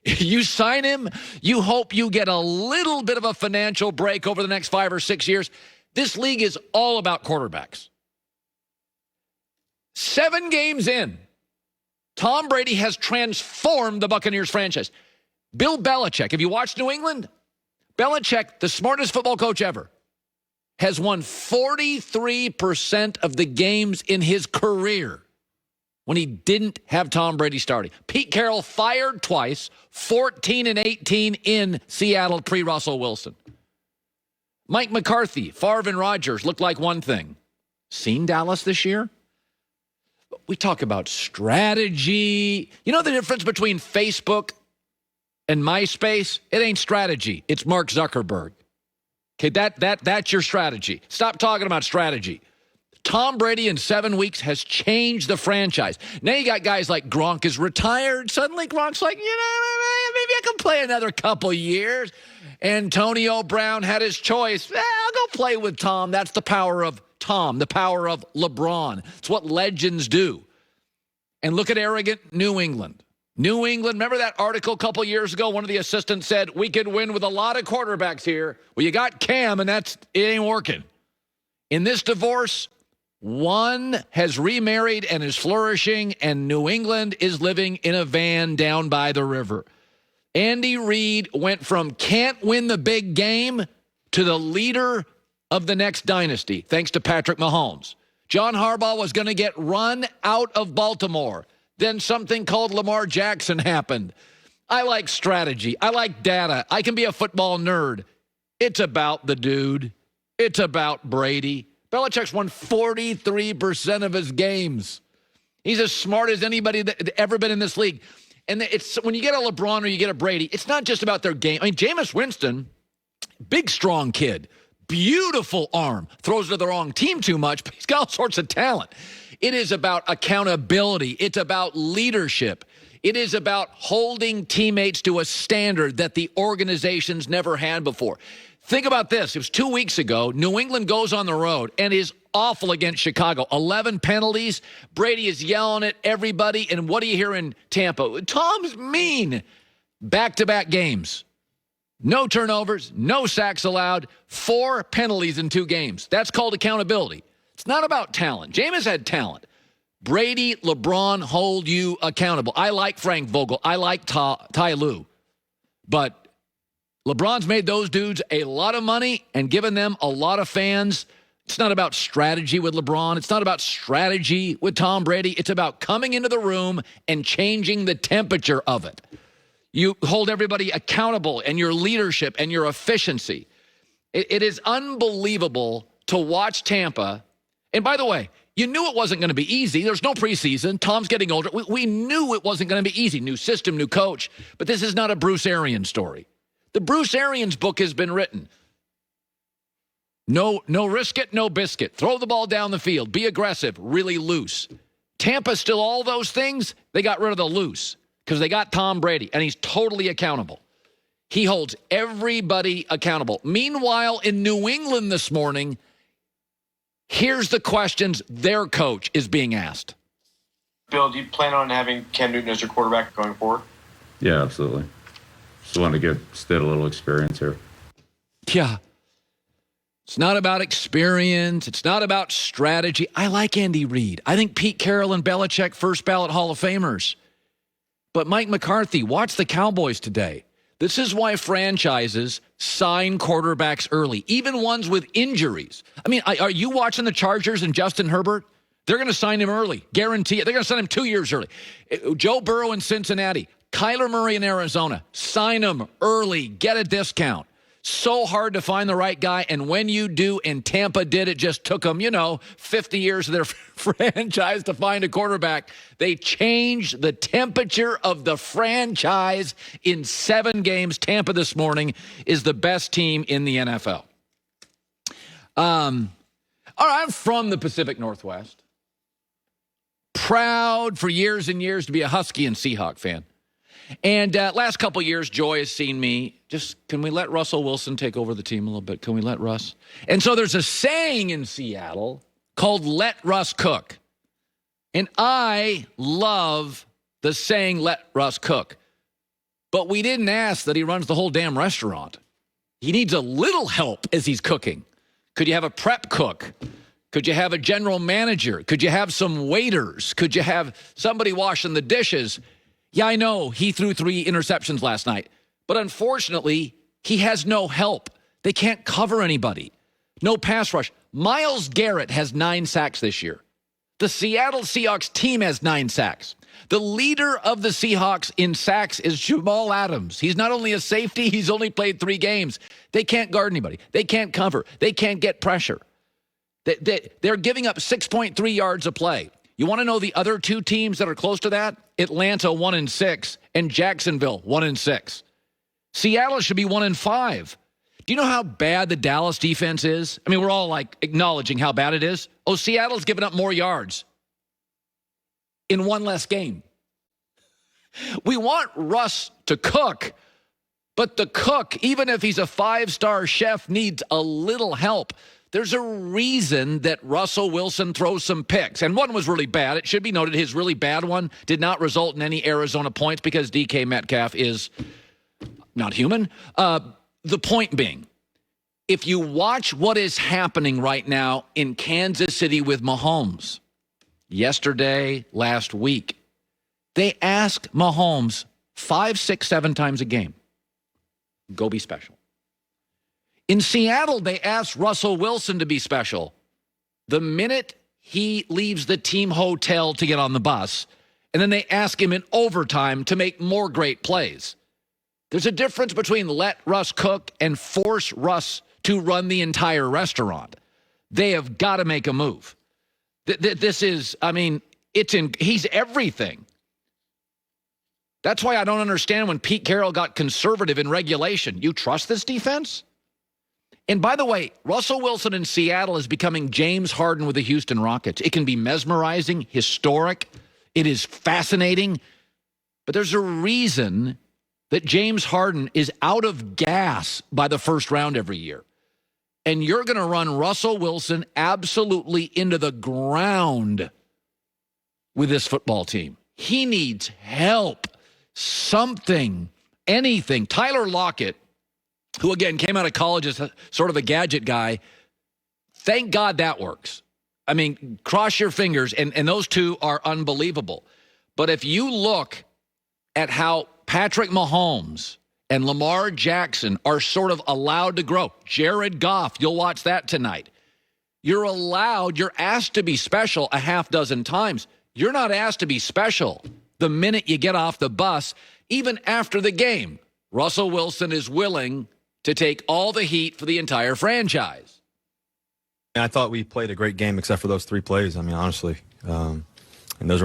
You sign him, you hope you get a little bit of a financial break over the next 5 or 6 years. This league is all about quarterbacks. 7 games in, Tom Brady has transformed the Buccaneers franchise. Bill Belichick, have you watched New England? Belichick, the smartest football coach ever, has won 43% of the games in his career when he didn't have Tom Brady starting. Pete Carroll fired twice, 14-18 in Seattle pre-Russell Wilson. Mike McCarthy, Favre and Rodgers looked like one thing. Seen Dallas this year? We talk about strategy. You know the difference between Facebook and MySpace? It ain't strategy. It's Mark Zuckerberg. Okay, that's your strategy. Stop talking about strategy. Tom Brady in 7 weeks has changed the franchise. Now you got guys like Gronk is retired. Suddenly Gronk's like, maybe I can play another couple years. Antonio Brown had his choice. I'll go play with Tom. That's the power of Tom, the power of LeBron. It's what legends do. And look at arrogant New England. New England, remember that article a couple years ago? One of the assistants said, we could win with a lot of quarterbacks here. Well, you got Cam, and it ain't working. In this divorce, one has remarried and is flourishing, and New England is living in a van down by the river. Andy Reid went from can't win the big game to the leader of the next dynasty, thanks to Patrick Mahomes. John Harbaugh was going to get run out of Baltimore. Then something called Lamar Jackson happened. I like strategy. I like data. I can be a football nerd. It's about the dude. It's about Brady. Belichick's won 43% of his games. He's as smart as anybody that ever been in this league. And it's when you get a LeBron or you get a Brady, it's not just about their game. I mean, Jameis Winston, big, strong kid, beautiful arm, throws to the wrong team too much, but he's got all sorts of talent. It is about accountability. It's about leadership. It is about holding teammates to a standard that the organization's never had before. Think about this. It was 2 weeks ago. New England goes on the road and is awful against Chicago. 11 penalties. Brady is yelling at everybody. And what do you hear in Tampa? Tom's mean. Back-to-back games. No turnovers, no sacks allowed, 4 penalties in 2 games. That's called accountability. It's not about talent. Jameis had talent. Brady, LeBron hold you accountable. I like Frank Vogel. I like Ty Lue. But LeBron's made those dudes a lot of money and given them a lot of fans. It's not about strategy with LeBron. It's not about strategy with Tom Brady. It's about coming into the room and changing the temperature of it. You hold everybody accountable and your leadership and your efficiency. It is unbelievable to watch Tampa. And by the way, you knew it wasn't going to be easy. There's no preseason. Tom's getting older. We knew it wasn't going to be easy. New system, new coach. But this is not a Bruce Arians story. The Bruce Arians book has been written. No risk it, no biscuit. Throw the ball down the field. Be aggressive, really loose. Tampa's still all those things. They got rid of the loose because they got Tom Brady, and he's totally accountable. He holds everybody accountable. Meanwhile, in New England this morning, here's the questions their coach is being asked. Bill, do you plan on having Cam Newton as your quarterback going forward? Yeah, absolutely. Just want to give Stitt a little experience here. Yeah. It's not about experience. It's not about strategy. I like Andy Reid. I think Pete Carroll and Belichick, first ballot Hall of Famers. But Mike McCarthy, watch the Cowboys today. This is why franchises sign quarterbacks early, even ones with injuries. I mean, are you watching the Chargers and Justin Herbert? They're going to sign him early. Guarantee it. They're going to sign him 2 years early. Joe Burrow in Cincinnati. Kyler Murray in Arizona. Sign him early. Get a discount. So hard to find the right guy, and when you do, and Tampa did, it just took them, 50 years of their franchise to find a quarterback. They changed the temperature of the franchise in 7 games. Tampa this morning is the best team in the NFL. All right, I'm from the Pacific Northwest. Proud for years and years to be a Husky and Seahawk fan. And last couple years, Joy has seen me. Can we let Russell Wilson take over the team a little bit? Can we let Russ? And so there's a saying in Seattle called let Russ cook. And I love the saying let Russ cook. But we didn't ask that he runs the whole damn restaurant. He needs a little help as he's cooking. Could you have a prep cook? Could you have a general manager? Could you have some waiters? Could you have somebody washing the dishes? Yeah, I know he threw 3 interceptions last night, but unfortunately, he has no help. They can't cover anybody. No pass rush. Myles Garrett has 9 sacks this year. The Seattle Seahawks team has 9 sacks. The leader of the Seahawks in sacks is Jamal Adams. He's not only a safety, he's only played 3 games. They can't guard anybody. They can't cover. They can't get pressure. They're giving up 6.3 yards a play. You want to know the other 2 teams that are close to that? Atlanta 1-6 and Jacksonville 1-6. Seattle should be 1-5. Do you know how bad the Dallas defense is? I mean, we're all like acknowledging how bad it is. Oh, Seattle's given up more yards in 1 less game. We want Russ to cook, but the cook, even if he's a 5-star chef, needs a little help. There's a reason that Russell Wilson throws some picks, and one was really bad. It should be noted his really bad one did not result in any Arizona points because DK Metcalf is not human. The point being, if you watch what is happening right now in Kansas City with Mahomes, yesterday, last week, they ask Mahomes 5, 6, 7 times a game, go be special. In Seattle, they asked Russell Wilson to be special. The minute he leaves the team hotel to get on the bus, and then they ask him in overtime to make more great plays. There's a difference between let Russ cook and force Russ to run the entire restaurant. They have got to make a move. This is, I mean, he's everything. That's why I don't understand when Pete Carroll got conservative in regulation. You trust this defense? And by the way, Russell Wilson in Seattle is becoming James Harden with the Houston Rockets. It can be mesmerizing, historic. It is fascinating. But there's a reason that James Harden is out of gas by the first round every year. And you're going to run Russell Wilson absolutely into the ground with this football team. He needs help, something, anything. Tyler Lockett, who, again, came out of college as sort of a gadget guy, thank God that works. I mean, cross your fingers, and those 2 are unbelievable. But if you look at how Patrick Mahomes and Lamar Jackson are sort of allowed to grow, Jared Goff, you'll watch that tonight. You're asked to be special a half dozen times. You're not asked to be special the minute you get off the bus, even after the game. Russell Wilson is willing to take all the heat for the entire franchise. I thought we played a great game except for those 3 plays. I mean, honestly. And those